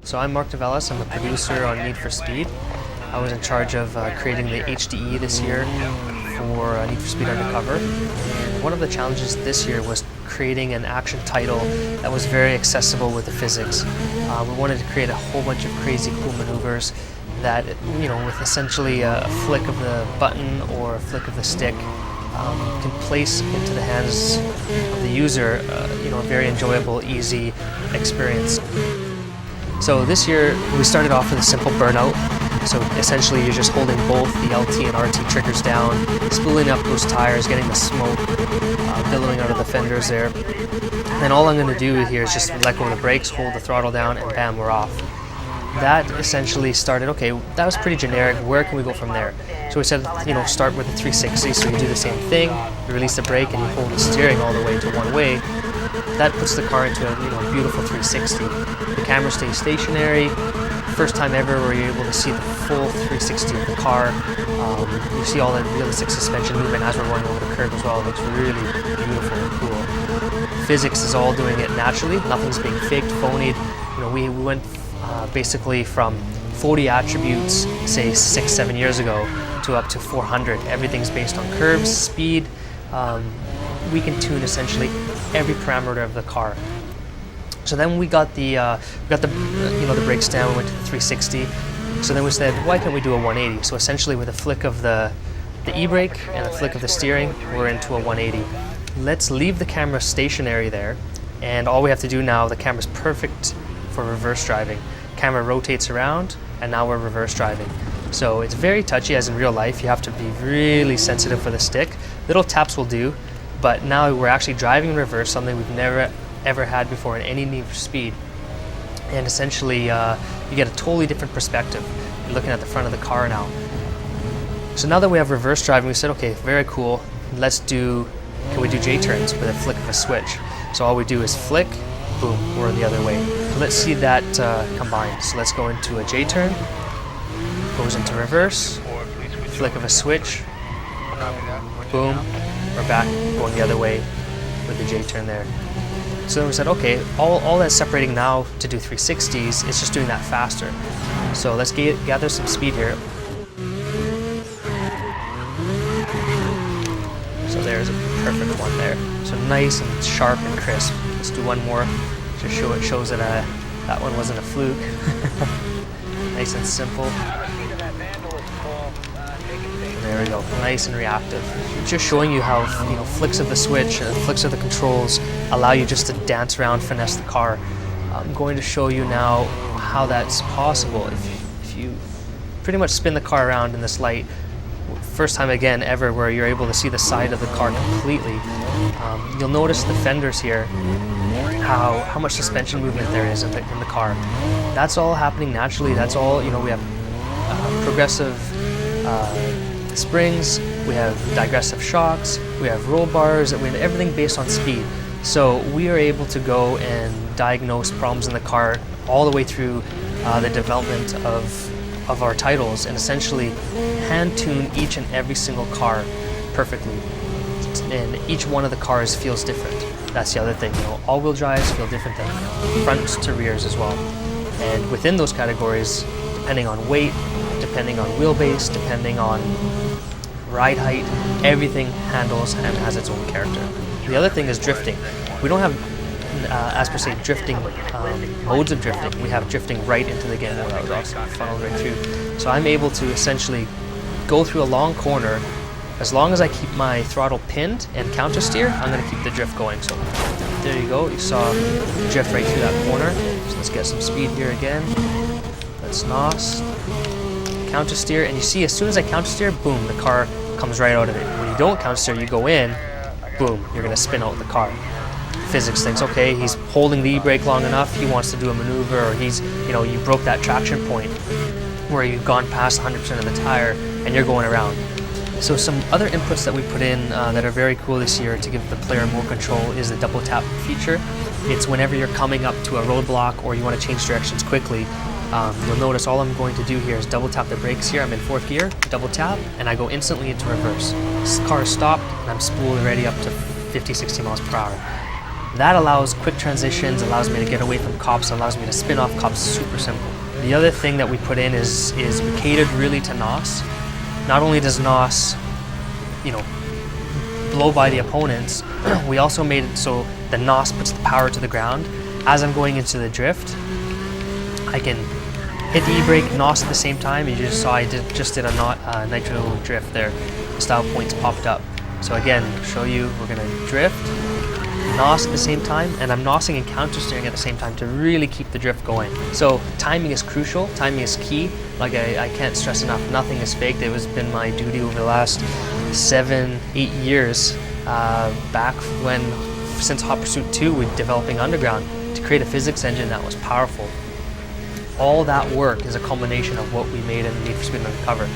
So I'm Mark Develis. I'm a producer on Need for Speed. I was in charge of creating the HDE this year for Need for Speed Undercover. And one of the challenges this year was creating an action title that was very accessible with the physics. We wanted to create a whole bunch of crazy cool maneuvers that, with essentially a flick of the button or a flick of the stick, can place into the hands of the user, a very enjoyable, easy experience. So this year we started off with a simple burnout. So essentially you're just holding both the LT and RT triggers down, spooling up those tires, getting the smoke billowing out of the fenders there. And then all I'm going to do here is just let go of the brakes, hold the throttle down, and bam, we're off. That essentially started, okay, that was pretty generic, where can we go from there? So we said, start with a 360, so you do the same thing, you release the brake and you hold the steering all the way to one way. That puts the car into a beautiful 360. The camera stays stationary. First time ever where you're able to see the full 360 of the car. You see all the realistic suspension movement as we're going over the curb as well. It looks really beautiful and cool. Physics is all doing it naturally. Nothing's being faked, phonied. We went basically from 40 attributes, say 6-7 years ago, to up to 400. Everything's based on curves, speed. We can tune essentially every parameter of the car. So then we got the brakes down. We went to the 360. So then we said, why can't we do a 180? So essentially, with a flick of the e-brake and a flick of the steering, we're into a 180. Let's leave the camera stationary there, and all we have to do now, the camera's perfect for reverse driving. Camera rotates around, and now we're reverse driving. So it's very touchy, as in real life. You have to be really sensitive for the stick. Little taps will do, but now we're actually driving in reverse, something we've never ever had before in any Need for Speed. And essentially, you get a totally different perspective. You're looking at the front of the car now. So now that we have reverse driving, we said, okay, very cool. Can we do J-turns with a flick of a switch? So all we do is flick, boom, we're the other way. So let's see that combined. So let's go into a J-turn, goes into reverse, flick of a switch, boom, we're back going the other way with the J-turn there. So then we said, okay, all that's separating now to do 360s is just doing that faster. So let's gather some speed here. So there's a perfect one there. So nice and sharp and crisp. Let's do one more to show it shows that that one wasn't a fluke. Nice and simple. There we go, nice and reactive. Just showing you how flicks of the switch and flicks of the controls allow you just to dance around, finesse the car. I'm going to show you now how that's possible. If you pretty much spin the car around in this light, first time again ever where you're able to see the side of the car completely. You'll notice the fenders here, how much suspension movement there is in the car. That's all happening naturally. That's all, we have progressive springs, we have digressive shocks, we have roll bars, and we have everything based on speed. So we are able to go and diagnose problems in the car all the way through the development of our titles, and essentially hand tune each and every single car perfectly. And each one of the cars feels different. That's the other thing. All-wheel drives feel different than fronts to rears as well. And within those categories, depending on weight, depending on wheelbase, depending on ride height, everything handles and has its own character. The other thing is drifting. We don't have, as per se, drifting modes of drifting. We have drifting right into the game mode. That was also funneled right through. So I'm able to essentially go through a long corner. As long as I keep my throttle pinned and counter steer, I'm going to keep the drift going. So there you go. You saw the drift right through that corner. So let's get some speed here again. Let's NOS. Counter steer, and you see as soon as I counter steer, boom, the car comes right out of it. When you don't counter steer, you go in, boom, you're going to spin out the car. Physics thinks, okay, he's holding the e-brake long enough, he wants to do a maneuver, or he's, you broke that traction point where you've gone past 100% of the tire and you're going around. So some other inputs that we put in that are very cool this year to give the player more control is the double tap feature. It's whenever you're coming up to a roadblock or you want to change directions quickly, you'll notice all I'm going to do here is double tap the brakes here. I'm in 4th gear, double tap, and I go instantly into reverse. This car is stopped, and I'm spooled already up to 50-60 miles per hour. That allows quick transitions, allows me to get away from cops, allows me to spin off cops, super simple. The other thing that we put in is we catered really to NOS. Not only does NOS, blow by the opponents, we also made it so the NOS puts the power to the ground. As I'm going into the drift, I can hit the e-brake, NOS at the same time. You just saw I just did a nitro drift there. The style points popped up. So again, show you, we're gonna drift, NOS at the same time, and I'm NOSing and counter steering at the same time to really keep the drift going. So timing is crucial, timing is key. Like I can't stress enough, nothing is faked. It has been my duty over the last 7-8 years, since Hot Pursuit 2 with developing Underground, to create a physics engine that was powerful. All that work is a culmination of what we made in Need for Speed Undercover.